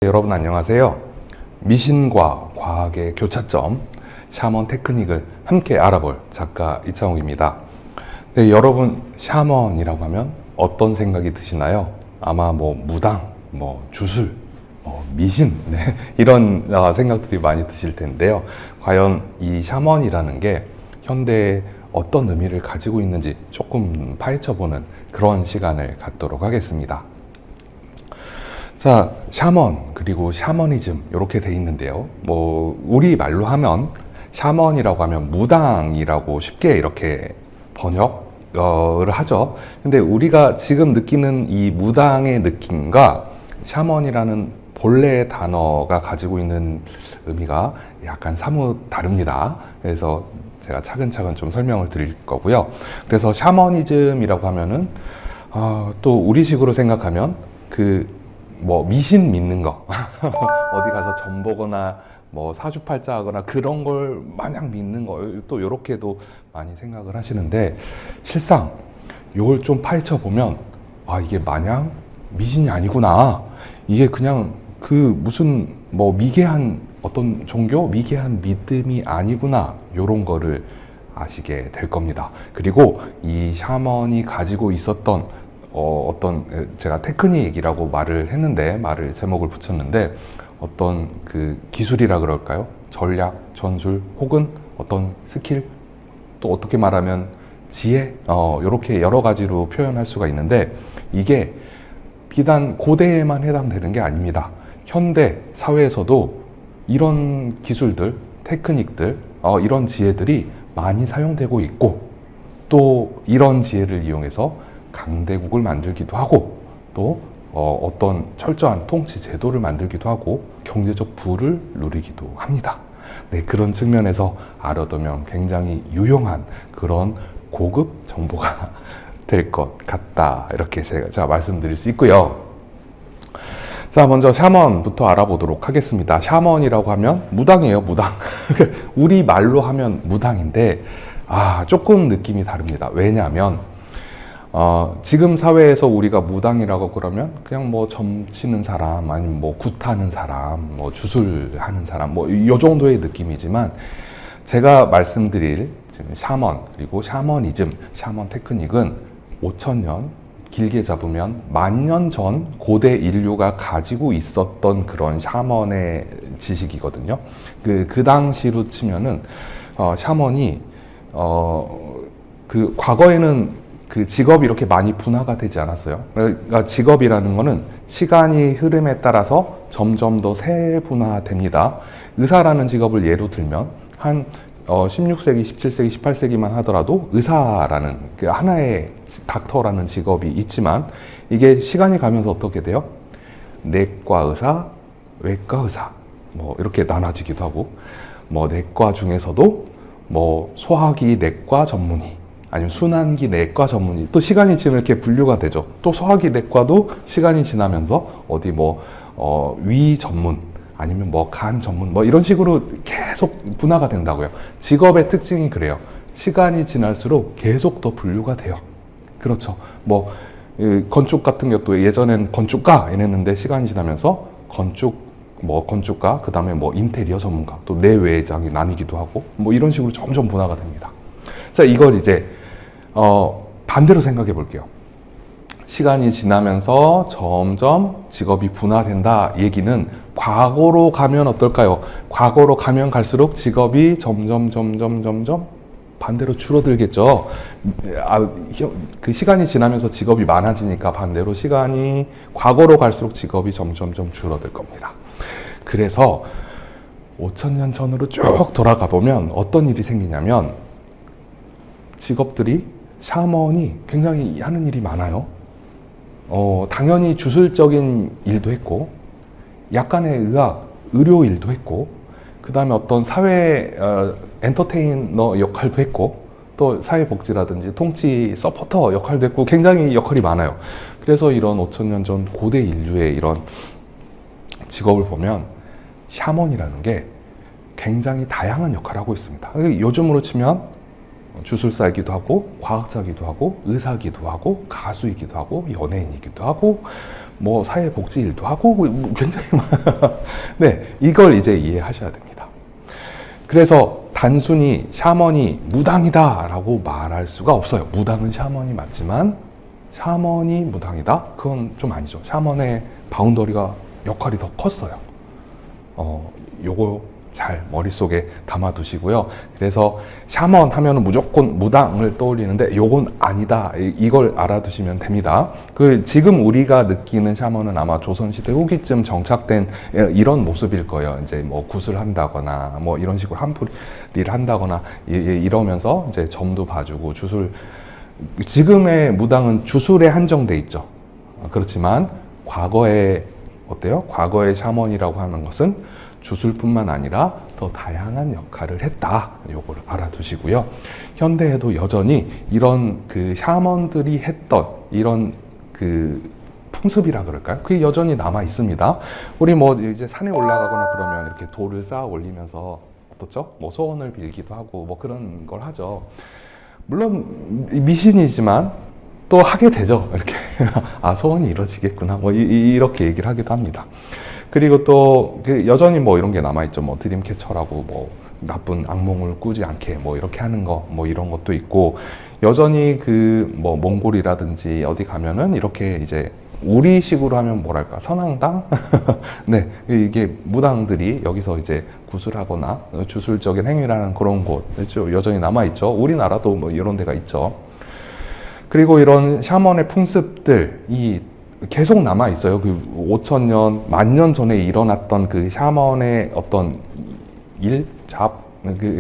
여러분 안녕하세요. 미신과 과학의 교차점, 샤먼 테크닉을 함께 알아볼 작가 이창욱입니다. 네, 여러분 샤먼이라고 하면 어떤 생각이 드시나요? 아마 무당, 주술, 미신, 네, 이런 생각들이 많이 드실 텐데요. 과연 이 샤먼이라는 게 현대에 어떤 의미를 가지고 있는지 조금 파헤쳐보는 그런 시간을 갖도록 하겠습니다. 자, 샤먼 그리고 샤머니즘 이렇게 돼 있는데요. 우리 말로 하면 샤먼이라고 하면 무당이라고 쉽게 이렇게 번역을 하죠. 근데 우리가 지금 느끼는 이 무당의 느낌과 샤먼이라는 본래 단어가 가지고 있는 의미가 약간 사뭇 다릅니다. 그래서 제가 차근차근 좀 설명을 드릴 거고요. 그래서 샤머니즘이라고 하면은 또 우리식으로 생각하면 미신 믿는 거 어디 가서 점 보거나 사주팔자 하거나 그런 걸 마냥 믿는 거, 또 이렇게도 많이 생각을 하시는데, 실상 이걸 좀 파헤쳐 보면 이게 마냥 미신이 아니구나, 이게 그냥 무슨 미개한 어떤 종교, 미개한 믿음이 아니구나, 이런 거를 아시게 될 겁니다. 그리고 이 샤먼이 가지고 있었던 제가 테크닉이라고 말을 제목을 붙였는데, 어떤 기술이라 그럴까요? 전략, 전술, 혹은 어떤 스킬, 또 어떻게 말하면 지혜, 이렇게 여러 가지로 표현할 수가 있는데, 이게 비단 고대에만 해당되는 게 아닙니다. 현대 사회에서도 이런 기술들, 테크닉들, 이런 지혜들이 많이 사용되고 있고, 또 이런 지혜를 이용해서 강대국을 만들기도 하고, 또 어떤 철저한 통치 제도를 만들기도 하고, 경제적 부를 누리기도 합니다. 네, 그런 측면에서 알아두면 굉장히 유용한 그런 고급 정보가 될 것 같다, 이렇게 제가 말씀드릴 수 있고요. 자, 먼저 샤먼부터 알아보도록 하겠습니다. 샤먼이라고 하면 무당이에요, 무당. 우리 말로 하면 무당인데 조금 느낌이 다릅니다. 왜냐하면 지금 사회에서 우리가 무당이라고 그러면 그냥 점 치는 사람, 아니면 굿하는 사람, 주술하는 사람, 이 정도의 느낌이지만, 제가 말씀드릴 지금 샤먼, 그리고 샤머니즘, 샤먼 테크닉은 5,000년, 길게 잡으면 10,000년 전 고대 인류가 가지고 있었던 그런 샤먼의 지식이거든요. 그 당시로 치면은 샤먼이 과거에는 직업이 이렇게 많이 분화가 되지 않았어요. 그러니까 직업이라는 거는 시간이 흐름에 따라서 점점 더 세분화됩니다. 의사라는 직업을 예로 들면 한 16세기, 17세기, 18세기만 하더라도 의사라는 하나의 닥터라는 직업이 있지만, 이게 시간이 가면서 어떻게 돼요? 내과 의사, 외과 의사, 이렇게 나눠지기도 하고, 내과 중에서도 소화기 내과 전문의, 아니면 순환기 내과 전문의, 또 시간이 지나면 이렇게 분류가 되죠. 또 소화기 내과도 시간이 지나면서 위 전문, 아니면 간 전문, 이런 식으로 계속 분화가 된다고요. 직업의 특징이 그래요. 시간이 지날수록 계속 더 분류가 돼요. 그렇죠. 건축 같은 것도 예전엔 건축가 이랬는데, 시간이 지나면서 건축가, 그 다음에 인테리어 전문가, 또 내외장이 나뉘기도 하고, 이런 식으로 점점 분화가 됩니다. 자, 이걸 이제 반대로 생각해 볼게요. 시간이 지나면서 점점 직업이 분화된다 얘기는 과거로 가면 어떨까요? 과거로 가면 갈수록 직업이 점점 반대로 줄어들겠죠. 시간이 지나면서 직업이 많아지니까 반대로 과거로 갈수록 직업이 점점 줄어들 겁니다. 그래서 5,000년 전으로 쭉 돌아가 보면 어떤 일이 생기냐면, 직업들이, 샤먼이 굉장히 하는 일이 많아요. 당연히 주술적인 일도 했고, 약간의 의료 일도 했고, 그 다음에 어떤 사회 엔터테이너 역할도 했고, 또 사회복지라든지 통치 서포터 역할도 했고, 굉장히 역할이 많아요. 그래서 이런 5,000년 전 고대 인류의 이런 직업을 보면 샤먼이라는 게 굉장히 다양한 역할을 하고 있습니다. 요즘으로 치면 주술사이기도 하고, 과학자이기도 하고, 의사이기도 하고, 가수이기도 하고, 연예인이기도 하고, 뭐 사회복지 일도 하고 굉장히 네, 이걸 이제 이해하셔야 됩니다. 그래서 단순히 샤먼이 무당이다 라고 말할 수가 없어요. 무당은 샤먼이 맞지만 샤먼이 무당이다? 그건 좀 아니죠. 샤먼의 바운더리가 역할이 더 컸어요. 요거 잘 머릿속에 담아두시고요. 그래서 샤먼 하면 무조건 무당을 떠올리는데 요건 아니다. 이걸 알아두시면 됩니다. 지금 우리가 느끼는 샤먼은 아마 조선시대 후기쯤 정착된 이런 모습일 거예요. 이제 뭐 굿을 한다거나 뭐 이런 식으로 한풀이를 한다거나 이러면서 이제 점도 봐주고 주술, 지금의 무당은 주술에 한정돼 있죠. 그렇지만 과거에 어때요? 과거의 샤먼이라고 하는 것은 주술뿐만 아니라 더 다양한 역할을 했다. 요걸 알아두시고요. 현대에도 여전히 이런 그 샤먼들이 했던 이런 그 풍습이라 그럴까요? 그게 여전히 남아 있습니다. 우리 뭐 이제 산에 올라가거나 그러면 이렇게 돌을 쌓아 올리면서 어떻죠? 뭐 소원을 빌기도 하고 뭐 그런 걸 하죠. 물론 미신이지만 또 하게 되죠. 이렇게 아 소원이 이루어지겠구나. 뭐 이렇게 얘기를 하기도 합니다. 그리고 또 여전히 뭐 이런 게 남아있죠. 뭐 드림캐쳐라고 뭐 나쁜 악몽을 꾸지 않게 뭐 이렇게 하는 거 뭐 이런 것도 있고, 여전히 그 뭐 몽골이라든지 어디 가면은 이렇게 이제 우리식으로 하면 뭐랄까 선앙당 네, 이게 무당들이 여기서 이제 구술하거나 주술적인 행위라는 그런 곳 여전히 남아있죠. 우리나라도 뭐 이런 데가 있죠. 그리고 이런 샤먼의 풍습들이 계속 남아 있어요. 그 5,000년, 10,000년 전에 일어났던 그 샤먼의 어떤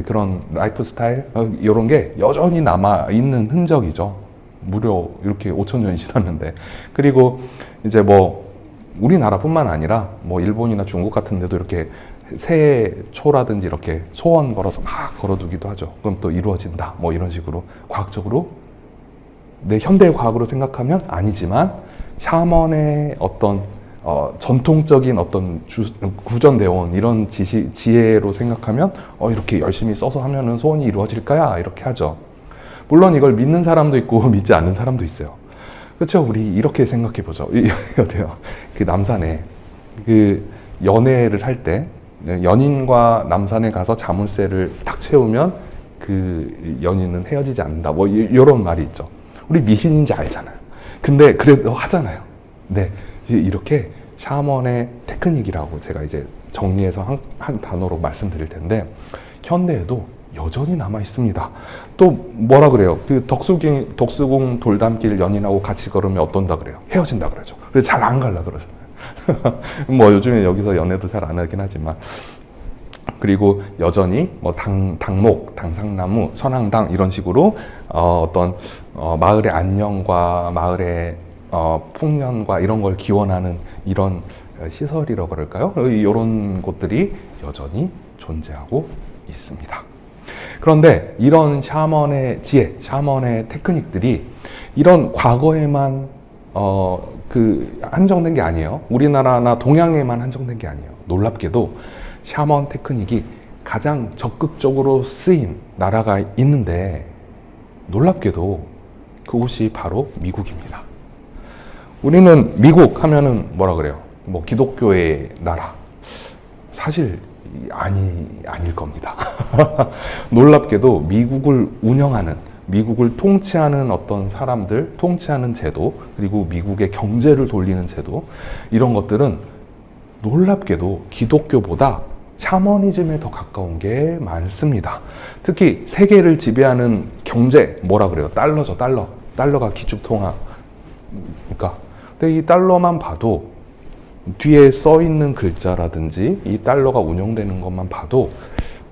그런 라이프 스타일 이런 게 여전히 남아 있는 흔적이죠. 무려 이렇게 5,000년이 지났는데. 그리고 이제 뭐 우리나라뿐만 아니라 뭐 일본이나 중국 같은 데도 이렇게 새해 초라든지 이렇게 소원 걸어서 막 걸어두기도 하죠. 그럼 또 이루어진다. 뭐 이런 식으로 과학적으로 내 현대 과학으로 생각하면 아니지만 샤먼의 어떤 전통적인 어떤 구전되어 온 이런 지혜로 생각하면 이렇게 열심히 써서 하면은 소원이 이루어질까야 이렇게 하죠. 물론 이걸 믿는 사람도 있고 믿지 않는 사람도 있어요. 그렇죠? 우리 이렇게 생각해 보죠. 어때요? 그 남산에 그 연애를 할 때 연인과 남산에 가서 자물쇠를 딱 채우면 그 연인은 헤어지지 않는다. 뭐 이런 말이 있죠. 우리 미신인지 알잖아요. 근데 그래도 하잖아요. 네, 이렇게 샤먼의 테크닉이라고 제가 이제 정리해서 한 단어로 말씀드릴 텐데 현대에도 여전히 남아 있습니다. 또 뭐라 그래요? 그 덕수궁 돌담길 연인하고 같이 걸으면 어떤다 그래요? 헤어진다 그러죠. 그래서 잘 안 갈라 그러잖아요. 뭐 요즘에 여기서 연애도 잘 안 하긴 하지만. 그리고 여전히 뭐 당목, 당상나무, 선앙당 이런 식으로 어떤 마을의 안녕과 마을의 풍년과 이런 걸 기원하는 이런 시설이라고 그럴까요? 이런 곳들이 여전히 존재하고 있습니다. 그런데 이런 샤먼의 지혜, 샤먼의 테크닉들이 이런 과거에만 한정된 게 아니에요. 우리나라나 동양에만 한정된 게 아니에요. 놀랍게도 샤먼 테크닉이 가장 적극적으로 쓰인 나라가 있는데 놀랍게도 그곳이 바로 미국입니다. 우리는 미국 하면은 뭐라 그래요? 뭐 기독교의 나라. 사실 아닐 겁니다. 놀랍게도 미국을 운영하는, 미국을 통치하는 어떤 사람들, 통치하는 제도, 그리고 미국의 경제를 돌리는 제도, 이런 것들은 놀랍게도 기독교보다 샤머니즘에 더 가까운 게 많습니다. 특히 세계를 지배하는 경제, 뭐라 그래요? 달러죠, 달러. 달러가 기축통화. 그러니까 근데 이 달러만 봐도 뒤에 써 있는 글자라든지 이 달러가 운영되는 것만 봐도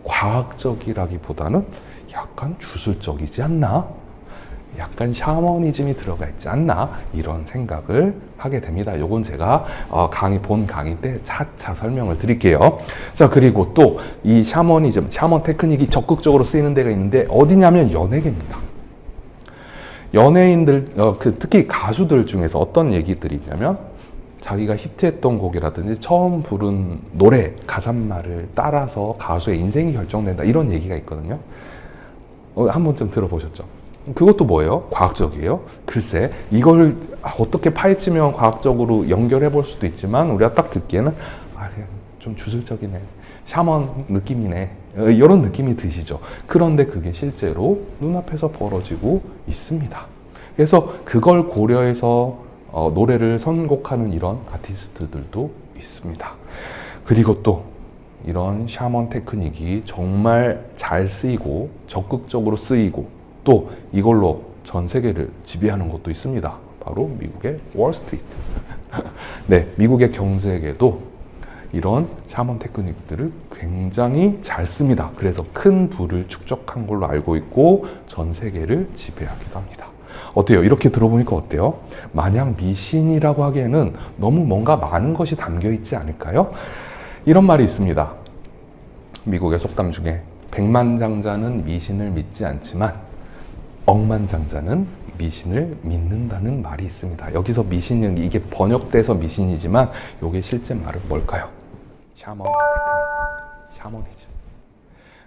과학적이라기보다는 약간 주술적이지 않나? 약간 샤머니즘이 들어가 있지 않나? 이런 생각을 하게 됩니다. 요건 제가 본 강의 때 차차 설명을 드릴게요. 자, 그리고 또 이 샤머니즘, 샤먼 테크닉이 적극적으로 쓰이는 데가 있는데 어디냐면 연예계입니다. 연예인들, 특히 가수들 중에서 어떤 얘기들이 있냐면 자기가 히트했던 곡이라든지 처음 부른 노래 가사말을 따라서 가수의 인생이 결정된다, 이런 얘기가 있거든요. 한 번쯤 들어보셨죠? 그것도 뭐예요? 과학적이에요? 글쎄, 이걸 어떻게 파헤치면 과학적으로 연결해 볼 수도 있지만 우리가 딱 듣기에는 그냥 좀 주술적이네, 샤먼 느낌이네, 이런 느낌이 드시죠. 그런데 그게 실제로 눈앞에서 벌어지고 있습니다. 그래서 그걸 고려해서 노래를 선곡하는 이런 아티스트들도 있습니다. 그리고 또 이런 샤먼 테크닉이 정말 잘 쓰이고 적극적으로 쓰이고 또 이걸로 전 세계를 지배하는 것도 있습니다. 바로 미국의 월스트리트. 네, 미국의 경제에도 이런 샤먼 테크닉들을 굉장히 잘 씁니다. 그래서 큰 부를 축적한 걸로 알고 있고 전 세계를 지배하기도 합니다. 어때요? 이렇게 들어보니까 어때요? 마냥 미신이라고 하기에는 너무 뭔가 많은 것이 담겨 있지 않을까요? 이런 말이 있습니다. 미국의 속담 중에 백만장자는 미신을 믿지 않지만 억만장자는 미신을 믿는다는 말이 있습니다. 여기서 미신은 이게 번역돼서 미신이지만 이게 실제 말은 뭘까요? 샤먼 테크닉, 샤머니즘.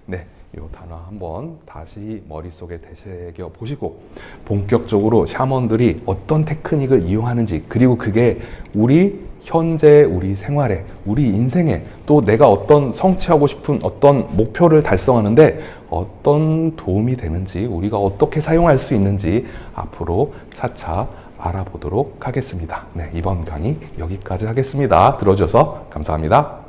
네, 이 단어 한번 다시 머릿속에 되새겨 보시고 본격적으로 샤먼들이 어떤 테크닉을 이용하는지, 그리고 그게 우리 현재 우리 생활에, 우리 인생에, 또 내가 어떤 성취하고 싶은 어떤 목표를 달성하는데 어떤 도움이 되는지, 우리가 어떻게 사용할 수 있는지 앞으로 차차 알아보도록 하겠습니다. 네, 이번 강의 여기까지 하겠습니다. 들어주셔서 감사합니다.